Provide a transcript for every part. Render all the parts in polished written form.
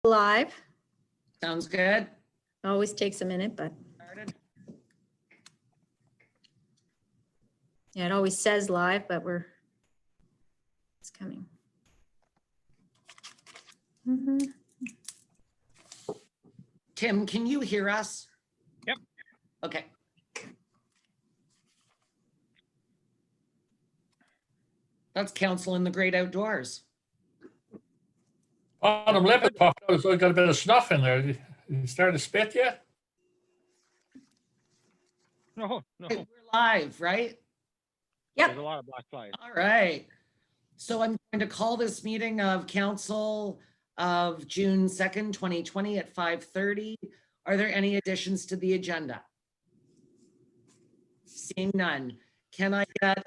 Live. Sounds good. Always takes a minute, but Started. yeah, it always says live, but it's coming. Tim, can you hear us? Yep. Okay. That's council in the great outdoors. Bottom lip it popped out, so I got a bit of snuff in there. You started to spit yet? No. Hey, we're live, right? Yep. There's a lot of black flies. All right. So I'm going to call this meeting of council of June 2nd, 2020 at 5:30. Are there any additions to the agenda? Seeing none. Can I get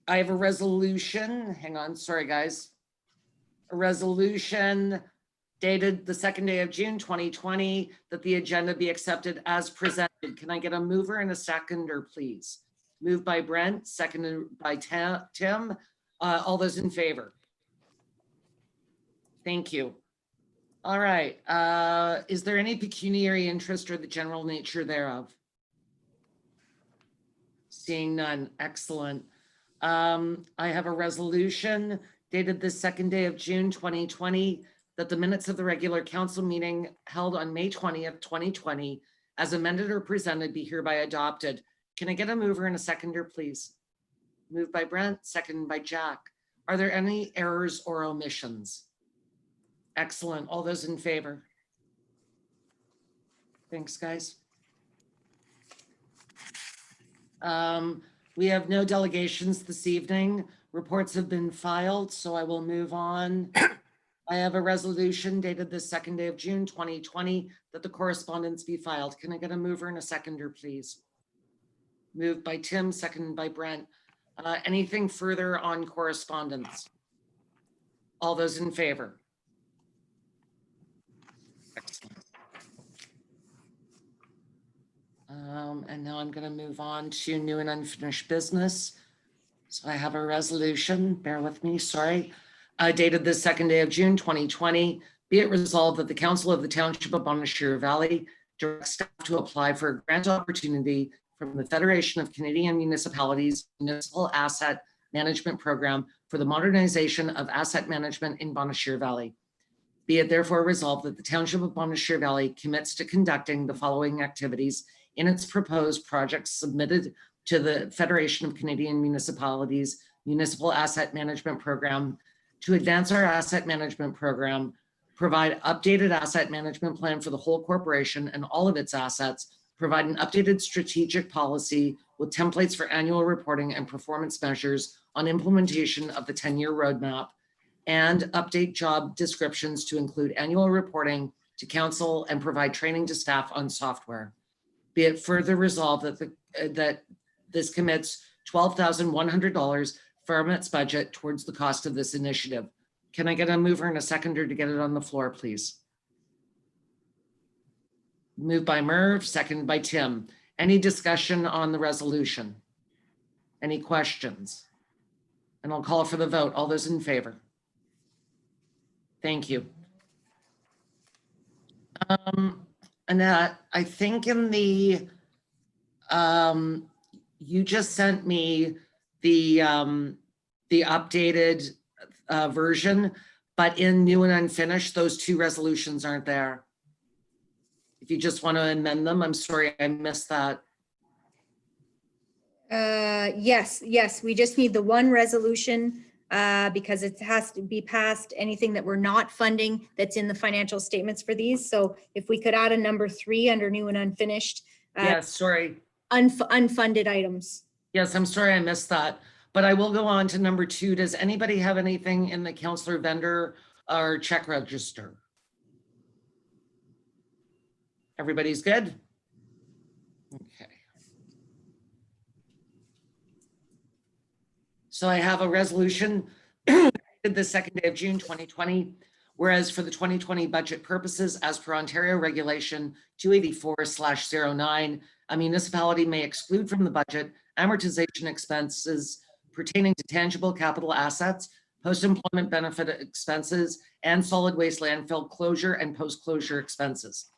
I have a resolution. Hang on. Sorry, guys. A resolution dated the 2nd day of June, 2020, that the agenda be accepted as presented. Can I get a mover and a seconder, please? Moved by Brent, seconded by Tim. All those in favor? Thank you. All right. Is there any pecuniary interest or the general nature thereof? Seeing none. Excellent. I have a resolution dated the 2nd day of June, 2020, that the minutes of the regular council meeting held on May 20th, 2020, as amended or presented, be hereby adopted. Can I get a mover and a seconder, please? Moved by Brent, seconded by Jack. Are there any errors or omissions? Excellent. All those in favor? Thanks, guys. We have no delegations this evening. Reports have been filed, so I will move on. I have a resolution dated the 2nd day of June, 2020, that the correspondence be filed. Can I get a mover and a seconder, please? Moved by Tim, seconded by Brent. Anything further on correspondence? All those in favor? Excellent. And now I'm going to move on to new and unfinished business. So I have a resolution, bear with me, sorry, dated the 2nd day of June, 2020. Be it resolved that the Council of the Township of Bonnechere Valley directs staff to apply for a grant opportunity from the Federation of Canadian Municipalities Municipal Asset Management Program for the modernization of asset management in Bonnechere Valley. Be it therefore resolved that the Township of Bonnechere Valley commits to conducting the following activities in its proposed projects submitted to the Federation of Canadian Municipalities Municipal Asset Management Program to advance our asset management program, provide updated asset management plan for the whole corporation and all of its assets, provide an updated strategic policy with templates for annual reporting and performance measures on implementation of the 10-year roadmap, and update job descriptions to include annual reporting to council and provide training to staff on software. Be it further resolved that this commits $12,100 from its budget towards the cost of this initiative. Can I get a mover and a seconder to get it on the floor, please? Moved by Merv, seconded by Tim. Any discussion on the resolution? Any questions? And I'll call for the vote. All those in favor? Thank you. Annette, I think in the, you just sent me the updated version, but in new and unfinished, those two resolutions aren't there. If you just want to amend them, I'm sorry, I missed that. Yes, we just need the one resolution because it has to be passed, anything that we're not funding that's in the financial statements for these. So if we could add a number 3 under new and unfinished. Yes, sorry. Unfunded items. Yes, I'm sorry I missed that, but I will go on to number 2. Does anybody have anything in the counselor vendor or check register? Everybody's good? Okay. So I have a resolution the 2nd day of June, 2020, whereas for the 2020 budget purposes, as per Ontario Regulation 284/09, a municipality may exclude from the budget amortization expenses pertaining to tangible capital assets, post-employment benefit expenses, and solid waste landfill closure and post-closure expenses.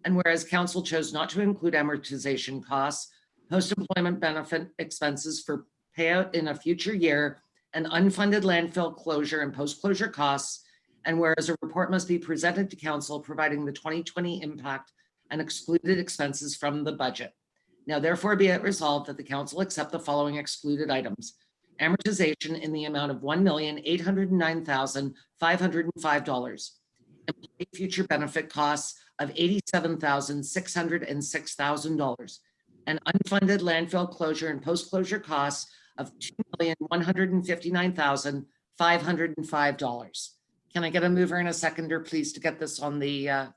And whereas council chose not to include amortization costs, post-employment benefit expenses for payout in a future year, and unfunded landfill closure and post-closure costs, and whereas a report must be presented to council providing the 2020 impact and excluded expenses from the budget. Now therefore be it resolved that the council accept the following excluded items. Amortization in the amount of $1,809,505. Employee future benefit costs of $87,606,000. And unfunded landfill closure and post-closure costs of $2,159,505. Can I get a mover and a seconder, please, to get this on the,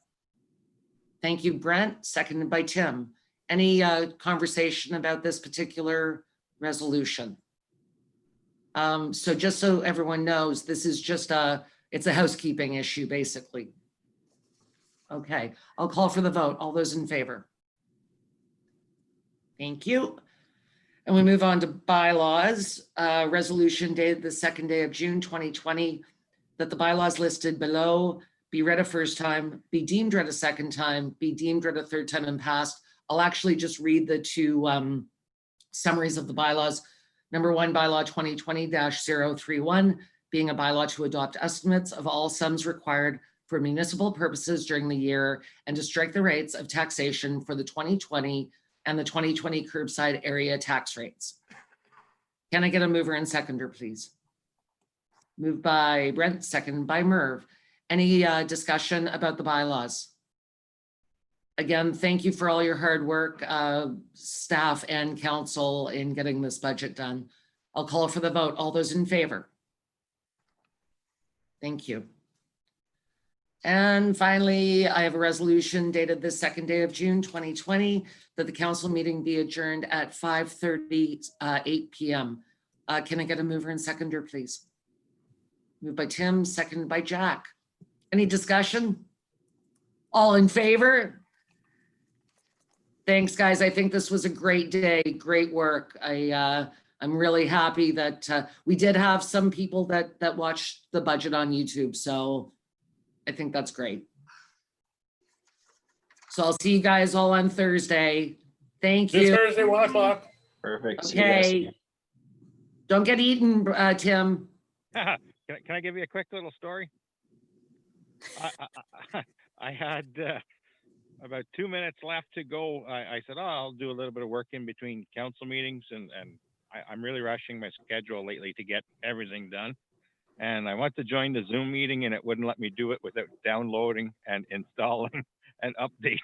thank you, Brent, seconded by Tim. Any conversation about this particular resolution? So just so everyone knows, this is just it's a housekeeping issue, basically. Okay, I'll call for the vote. All those in favor? Thank you. And we move on to bylaws. Resolution dated the 2nd day of June 2020, that the bylaws listed below be read a first time, be deemed read a second time, be deemed read a third time and passed. I'll actually just read the two summaries of the bylaws. Number 1, bylaw 2020-031, being a bylaw to adopt estimates of all sums required for municipal purposes during the year and to strike the rates of taxation for the 2020 and the 2020 curbside area tax rates. Can I get a mover and seconder, please? Moved by Brent, seconded by Merv. Any discussion about the bylaws? Again, thank you for all your hard work, staff and council, in getting this budget done. I'll call for the vote. All those in favor? Thank you. And finally, I have a resolution dated the 2nd day of June 2020 that the council meeting be adjourned at 5:38 p.m. Can I get a mover and seconder, please? Moved by Tim, seconded by Jack. Any discussion? All in favor? Thanks, guys. I think this was a great day, great work. I'm really happy that we did have some people that watched the budget on YouTube, so I think that's great. So I'll see you guys all on Thursday. Thank This you. Thursday, 1 o'clock. Perfect. See you guys. Okay. Don't get eaten, Tim. Can I give you a quick little story? I had about 2 minutes left to go. I said, oh, I'll do a little bit of work in between council meetings, and I'm really rushing my schedule lately to get everything done. And I went to join the Zoom meeting, and it wouldn't let me do it without downloading and installing an update.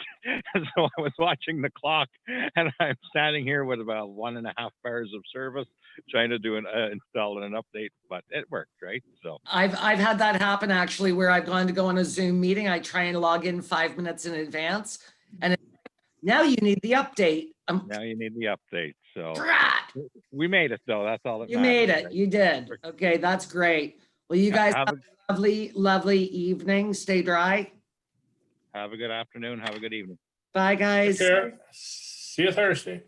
So I was watching the clock, and I'm standing here with about 1.5 hours of service trying to do install an update, but it worked, right? So I've had that happen actually, where I've gone to go on a Zoom meeting. I try and log in 5 minutes in advance, and now you need the update. now you need the update. So Drat! we made it, though. That's all that You matters, made it. right? You did. Okay, that's great. Well, you guys Have have a lovely, lovely evening. Stay dry. Have a good afternoon. Have a good evening. Bye, Take guys. care. See you Thursday.